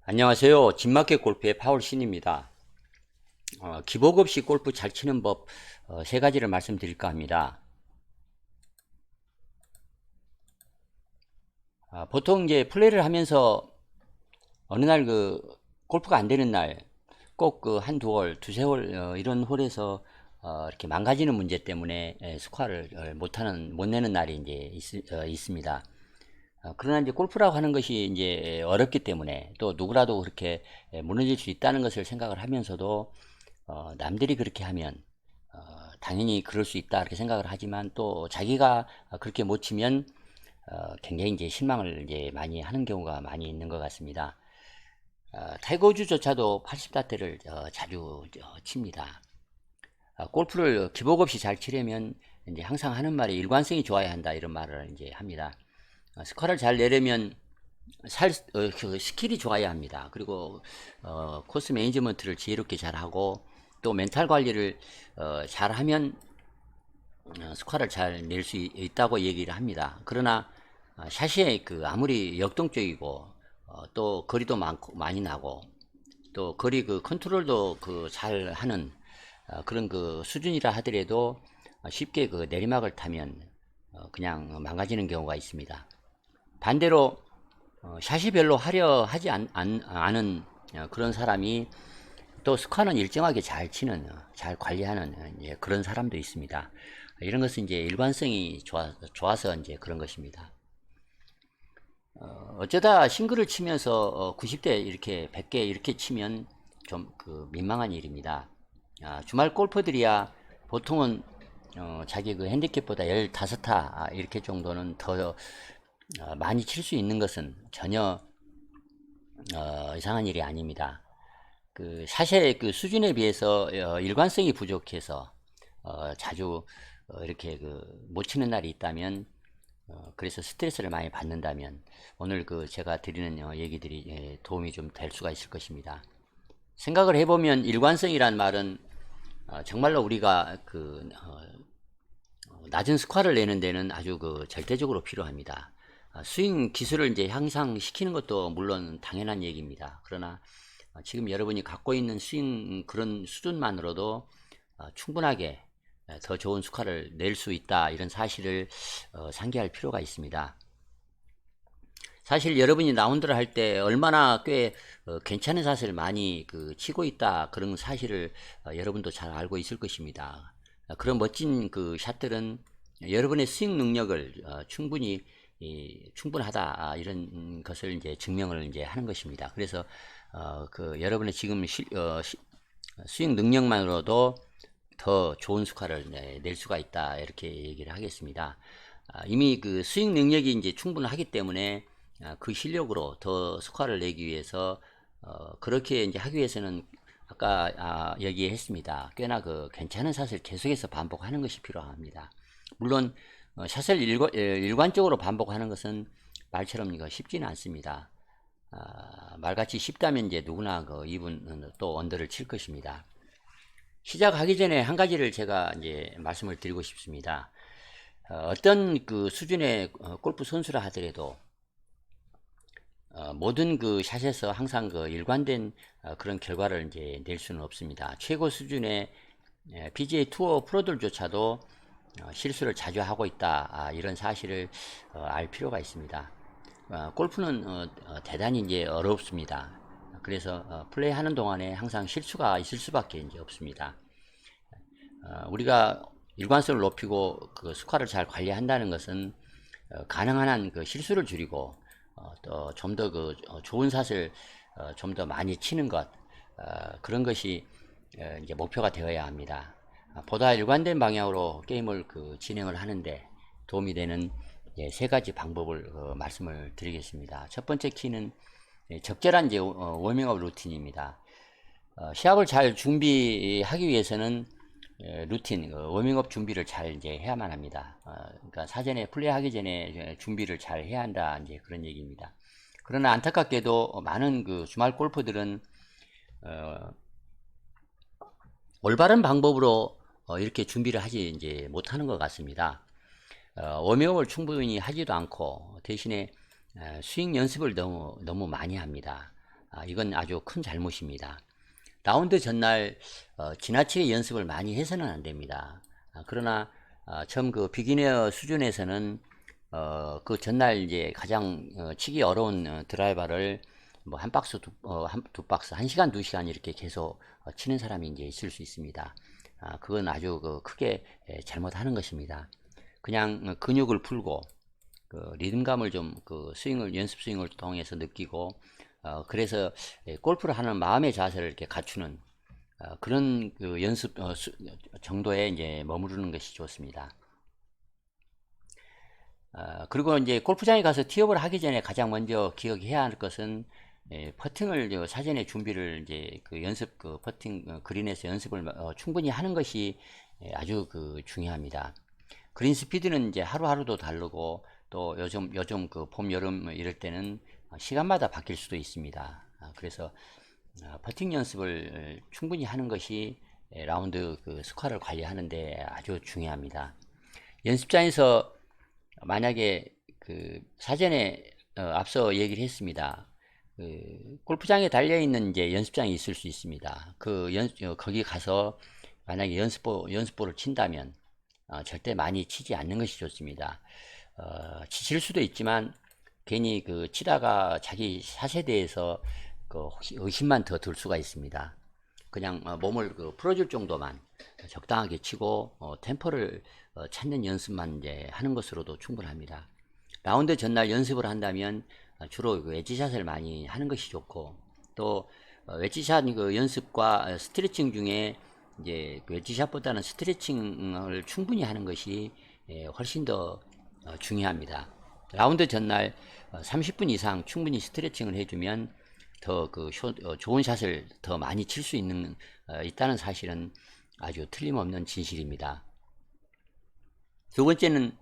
안녕하세요. 진마켓 골프의 파울신입니다. 기복 없이 골프 잘 치는 법 세 가지를 말씀드릴까 합니다. 보통 이제 플레이를 하면서 어느 날 골프가 안 되는 날, 꼭 한두 홀, 두세 홀 이런 홀에서 이렇게 망가지는 문제 때문에 스코어를 못 내는 날이 이제 있습니다. 그러나 이제 골프라고 하는 것이 이제 어렵기 때문에 또 누구라도 그렇게 무너질 수 있다는 것을 생각을 하면서도 남들이 그렇게 하면 당연히 그럴 수 있다 이렇게 생각을 하지만 또 자기가 그렇게 못 치면 굉장히 이제 실망을 이제 많이 하는 경우가 많이 있는 것 같습니다. 타이거 우즈조차도 80다대를 자주 칩니다. 골프를 기복 없이 잘 치려면 이제 항상 하는 말이 일관성이 좋아야 한다 이런 말을 이제 합니다. 스코어를 잘 내려면 그 스킬이 좋아야 합니다. 그리고 코스 매니지먼트를 지혜롭게 잘하고 또 멘탈 관리를 잘하면 스코어를 잘 낼 수 있다고 얘기를 합니다. 그러나 샷이 아무리 역동적이고 또 거리도 많이 나고 또 거리 컨트롤도 잘 하는 그런 수준이라 하더라도 쉽게 내리막을 타면 그냥 망가지는 경우가 있습니다. 반대로 샷이 별로 하려 하지 않은 그런 사람이 또 스코어는 일정하게 잘 치는, 잘 관리하는 그런 사람도 있습니다. 이런 것은 이제 일관성이 좋아서 이제 그런 것입니다. 어쩌다 싱글을 치면서 90대 이렇게 100개 이렇게 치면 좀 민망한 일입니다. 주말 골퍼들이야 보통은 자기 핸디캡보다 15타 이렇게 정도는 더 많이 칠 수 있는 것은 전혀 이상한 일이 아닙니다. 샷의 수준에 비해서 일관성이 부족해서 자주 이렇게 못 치는 날이 있다면 그래서 스트레스를 많이 받는다면 오늘 제가 드리는 얘기들이 도움이 좀 될 수가 있을 것입니다. 생각을 해보면 일관성이란 말은 정말로 우리가 낮은 스코어를 내는 데는 아주 절대적으로 필요합니다. 스윙 기술을 이제 향상시키는 것도 물론 당연한 얘기입니다. 그러나 지금 여러분이 갖고 있는 스윙 그런 수준만으로도 충분하게 더 좋은 스코어를 낼 수 있다 이런 사실을 상기할 필요가 있습니다. 사실 여러분이 라운드를 할 때 얼마나 꽤 괜찮은 샷을 많이 치고 있다 그런 사실을 여러분도 잘 알고 있을 것입니다. 그런 멋진 샷들은 여러분의 스윙 능력을 충분히 충분하다 이런 것을 이제 증명을 이제 하는 것입니다. 그래서 여러분의 지금 스윙 능력만으로도 더 좋은 스코어를 낼 수가 있다 이렇게 얘기를 하겠습니다. 이미 스윙 능력이 이제 충분하기 때문에 그 실력으로 더 스코어를 내기 위해서 그렇게 이제 하기 위해서는 아까 얘기했습니다. 꽤나 괜찮은 샷을 계속해서 반복하는 것이 필요합니다. 물론 샷을 일관적으로 반복하는 것은 말처럼 이거 쉽지는 않습니다. 말같이 쉽다면 이제 누구나 이분 또 언더를 칠 것입니다. 시작하기 전에 한 가지를 제가 이제 말씀을 드리고 싶습니다. 어떤 수준의 골프 선수라 하더라도 모든 샷에서 항상 일관된 그런 결과를 이제 낼 수는 없습니다. 최고 수준의 PGA 투어 프로들조차도 실수를 자주 하고 있다 이런 사실을 알 필요가 있습니다. 골프는 대단히 이제 어렵습니다. 그래서 플레이하는 동안에 항상 실수가 있을 수밖에 이제 없습니다. 우리가 일관성을 높이고 스코어를 잘 관리한다는 것은 가능한 한 실수를 줄이고 또 좀 더 좋은 샷을 좀 더 많이 치는 것 그런 것이 이제 목표가 되어야 합니다. 보다 일관된 방향으로 게임을 진행을 하는데 도움이 되는 세 가지 방법을 말씀을 드리겠습니다. 첫 번째 키는 적절한 이제 워밍업 루틴입니다. 시합을 잘 준비하기 위해서는 루틴, 워밍업 준비를 잘 이제 해야만 합니다. 그러니까 사전에 플레이하기 전에 준비를 잘 해야 한다 이제 그런 얘기입니다. 그러나 안타깝게도 많은 주말 골퍼들은 올바른 방법으로 이렇게 준비를 하지 이제 못하는 것 같습니다. 워밍업을 충분히 하지도 않고 대신에 스윙 연습을 너무 많이 합니다. 이건 아주 큰 잘못입니다. 라운드 전날 지나치게 연습을 많이 해서는 안 됩니다. 그러나 처음 그 비기너 수준에서는 그 전날 이제 가장 치기 어려운 드라이버를 뭐 한 박스 두 박스 1시간 2시간 이렇게 계속 치는 사람이 이제 있을 수 있습니다. 그건 아주 크게 잘못하는 것입니다. 그냥 근육을 풀고 그 리듬감을 좀 연습 스윙을 통해서 느끼고 그래서 골프를 하는 마음의 자세를 이렇게 갖추는 그런 그 연습 정도에 이제 머무르는 것이 좋습니다. 그리고 이제 골프장에 가서 티업을 하기 전에 가장 먼저 기억해야 할 것은 퍼팅을 사전에 준비를 이제 그 연습 퍼팅 그린에서 연습을 충분히 하는 것이 아주 중요합니다. 그린 스피드는 이제 하루하루도 다르고 또 요즘 그 봄, 여름 이럴 때는 시간마다 바뀔 수도 있습니다. 그래서 퍼팅 연습을 충분히 하는 것이 라운드 스코어를 관리하는데 아주 중요합니다. 연습장에서 만약에 사전에 앞서 얘기를 했습니다. 골프장에 달려있는 이제 연습장이 있을 수 있습니다. 거기 가서 만약에 연습볼을 친다면 절대 많이 치지 않는 것이 좋습니다. 치실 수도 있지만 괜히 치다가 자기 샷에 대해서 혹시 의심만 더 들 수가 있습니다. 그냥 몸을 풀어줄 정도만 적당하게 치고 템포를 찾는 연습만 이제 하는 것으로도 충분합니다. 라운드 전날 연습을 한다면 주로 웨지샷을 많이 하는 것이 좋고 또 웨지샷 연습과 스트레칭 중에 이제 웨지샷보다는 스트레칭을 충분히 하는 것이 훨씬 더 중요합니다. 라운드 전날 30분 이상 충분히 스트레칭을 해주면 더 좋은 샷을 더 많이 칠 수 있다는 사실은 아주 틀림없는 진실입니다. 두 번째는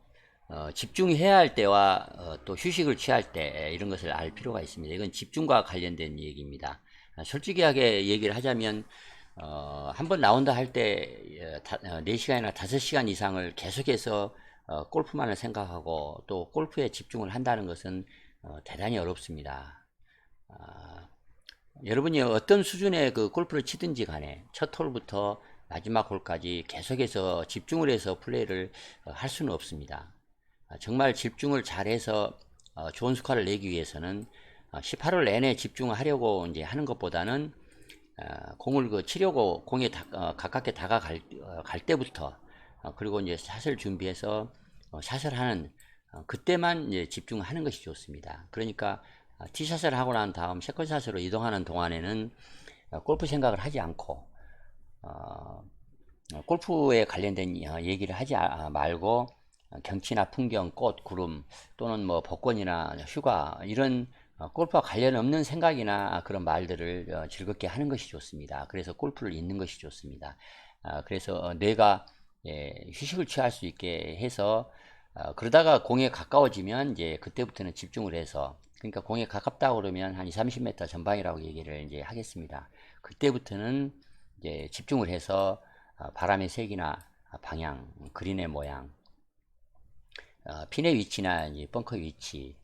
집중해야 할 때와 또 휴식을 취할 때 이런 것을 알 필요가 있습니다. 이건 집중과 관련된 얘기입니다. 솔직하게 얘기를 하자면 한번 나온다 할 때 4시간이나 5시간 이상을 계속해서 골프만을 생각하고 또 골프에 집중을 한다는 것은 대단히 어렵습니다. 여러분이 어떤 수준의 골프를 치든지 간에 첫 홀부터 마지막 홀까지 계속해서 집중을 해서 플레이를 할 수는 없습니다. 정말 집중을 잘해서 좋은 스코어를 내기 위해서는 18홀 내내 집중을 하려고 이제 하는 것보다는 공을 치려고 공에 가깝게 다가갈 때부터 그리고 이제 샷을 준비해서 샷을 하는 그때만 이제 집중하는 것이 좋습니다. 그러니까 티샷을 하고 난 다음 세컨샷으로 이동하는 동안에는 골프 생각을 하지 않고 골프에 관련된 얘기를 하지 말고 경치나 풍경, 꽃, 구름 또는 뭐 복권이나 휴가 이런 골프와 관련 없는 생각이나 그런 말들을 즐겁게 하는 것이 좋습니다. 그래서 골프를 잊는 것이 좋습니다. 그래서 뇌가 휴식을 취할 수 있게 해서 그러다가 공에 가까워지면 이제 그때부터는 집중을 해서 그러니까 공에 가깝다 그러면 한 20-30m 전방이라고 얘기를 이제 하겠습니다. 그때부터는 이제 집중을 해서 바람의 색이나 방향, 그린의 모양, 핀의 위치나 이제 벙커 위치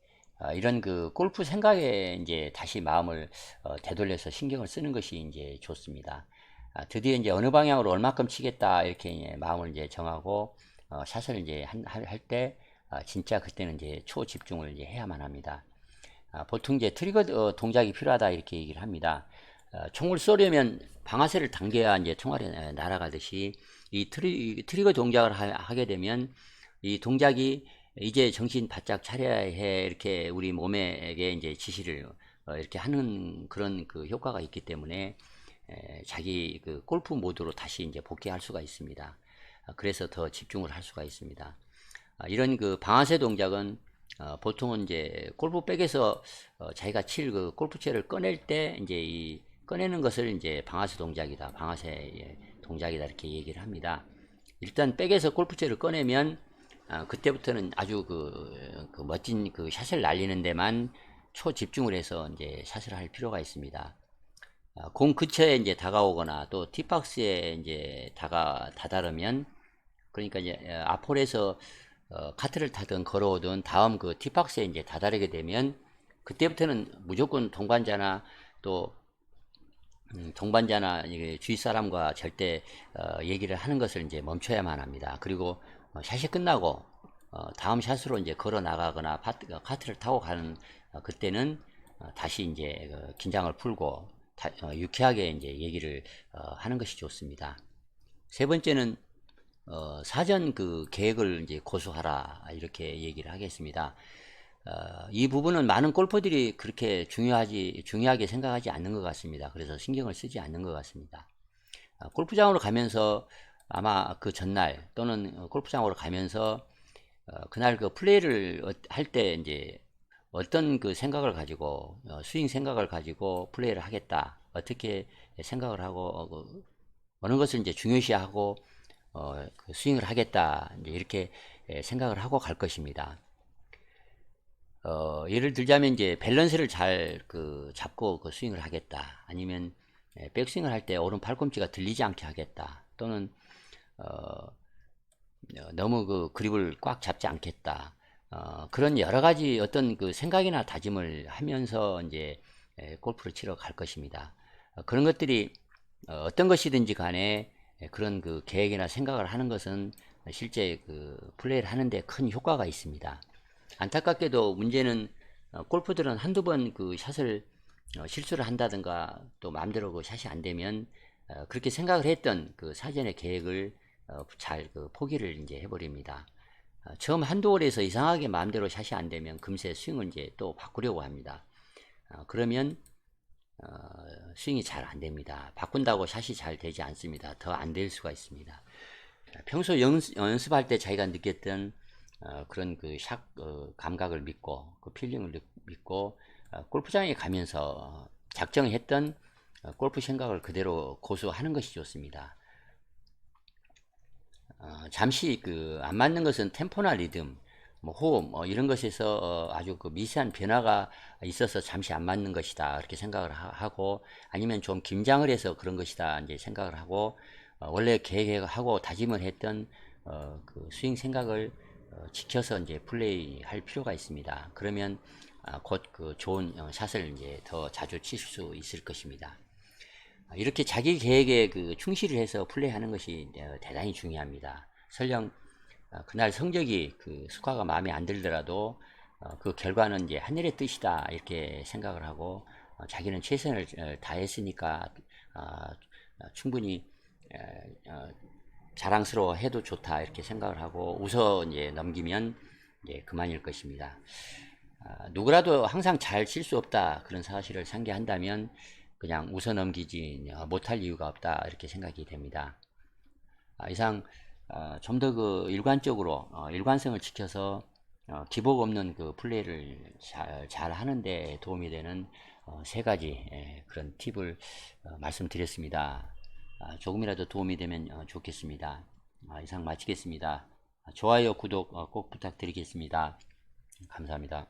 이런 골프 생각에 이제 다시 마음을 되돌려서 신경을 쓰는 것이 이제 좋습니다. 드디어 이제 어느 방향으로 얼마큼 치겠다 이렇게 마음을 이제 정하고 샷을 이제 할 때 진짜 그때는 이제 초집중을 이제 해야만 합니다. 보통 이제 트리거 동작이 필요하다 이렇게 얘기를 합니다. 총을 쏘려면 방아쇠를 당겨야 이제 총알이 날아가듯이 이 트리거 동작을 하게 되면 이 동작이 이제 정신 바짝 차려야 해 이렇게 우리 몸에게 이제 지시를 이렇게 하는 그런 효과가 있기 때문에 자기 골프 모드로 다시 이제 복귀할 수가 있습니다. 그래서 더 집중을 할 수가 있습니다. 이런 방아쇠 동작은 보통은 이제 골프백에서 자기가 칠 골프채를 꺼낼 때 이제 꺼내는 것을 이제 방아쇠 동작이다, 방아쇠 동작이다 이렇게 얘기를 합니다. 일단 백에서 골프채를 꺼내면 그때부터는 아주 멋진 샷을 날리는 데만 초집중을 해서 이제 샷을 할 필요가 있습니다. 공 근처에 이제 다가오거나 또 티박스에 이제 다다르면 그러니까 이제 앞홀에서 카트를 타든 걸어오든 다음 티박스에 이제 다다르게 되면 그때부터는 무조건 동반자나 또 동반자나 주위 사람과 절대 얘기를 하는 것을 이제 멈춰야만 합니다. 그리고 샷이 끝나고 다음 샷으로 이제 걸어 나가거나 카트를 타고 가는 그때는 다시 이제 긴장을 풀고 유쾌하게 이제 얘기를 하는 것이 좋습니다. 세 번째는 사전 그 계획을 이제 고수하라, 이렇게 얘기를 하겠습니다. 이 부분은 많은 골퍼들이 그렇게 중요하게 생각하지 않는 것 같습니다. 그래서 신경을 쓰지 않는 것 같습니다. 골프장으로 가면서 아마 그 전날 또는 골프장으로 가면서 그날 그 플레이를 할 때 이제 어떤 그 생각을 가지고 스윙 생각을 가지고 플레이를 하겠다, 어떻게 생각을 하고 어느 것을 이제 중요시하고 그 스윙을 하겠다, 이제 이렇게 생각을 하고 갈 것입니다. 예를 들자면 이제 밸런스를 잘 잡고 그 스윙을 하겠다, 아니면 백스윙을 할 때 오른 팔꿈치가 들리지 않게 하겠다, 또는 너무 그 그립을 꽉 잡지 않겠다, 그런 여러 가지 어떤 그 생각이나 다짐을 하면서 이제 골프를 치러 갈 것입니다. 그런 것들이 어떤 것이든지 간에 그런 그 계획이나 생각을 하는 것은 실제 그 플레이를 하는데 큰 효과가 있습니다. 안타깝게도 문제는 골프들은 한두 번 그 샷을 실수를 한다든가 또 마음대로 그 샷이 안 되면 그렇게 생각을 했던 그 사전의 계획을 잘 그 포기를 이제 해버립니다. 처음 한두 홀에서 이상하게 마음대로 샷이 안 되면 금세 스윙을 이제 또 바꾸려고 합니다. 그러면 스윙이 잘 안 됩니다. 바꾼다고 샷이 잘 되지 않습니다. 더 안 될 수가 있습니다. 평소 연습할 때 자기가 느꼈던 그런 그 샷 감각을 믿고 그 필링을 믿고 골프장에 가면서 작정했던 골프 생각을 그대로 고수하는 것이 좋습니다. 잠시 그 안 맞는 것은 템포나 리듬, 뭐 호흡, 이런 것에서 아주 그 미세한 변화가 있어서 잠시 안 맞는 것이다, 이렇게 생각을 하고, 아니면 좀 긴장을 해서 그런 것이다 이제 생각을 하고, 원래 계획하고 다짐을 했던 그 스윙 생각을 지켜서 이제 플레이할 필요가 있습니다. 그러면 곧 그 좋은 샷을 이제 더 자주 칠 수 있을 것입니다. 이렇게 자기 계획에 그 충실을 해서 플레이하는 것이 대단히 중요합니다. 설령 그날 성적이 그 스코어가 마음에 안 들더라도 그 결과는 이제 하늘의 뜻이다, 이렇게 생각을 하고 자기는 최선을 다했으니까 충분히 자랑스러워 해도 좋다, 이렇게 생각을 하고 웃어 이제 넘기면 이제 그만일 것입니다. 누구라도 항상 잘 칠 수 없다, 그런 사실을 상기한다면 그냥 웃어 넘기지 못할 이유가 없다, 이렇게 생각이 됩니다. 이상 좀 더 그 일관적으로 일관성을 지켜서 기복 없는 그 플레이를 잘 하는데 도움이 되는 세 가지 그런 팁을 말씀드렸습니다. 조금이라도 도움이 되면 좋겠습니다. 이상 마치겠습니다. 좋아요, 구독 꼭 부탁드리겠습니다. 감사합니다.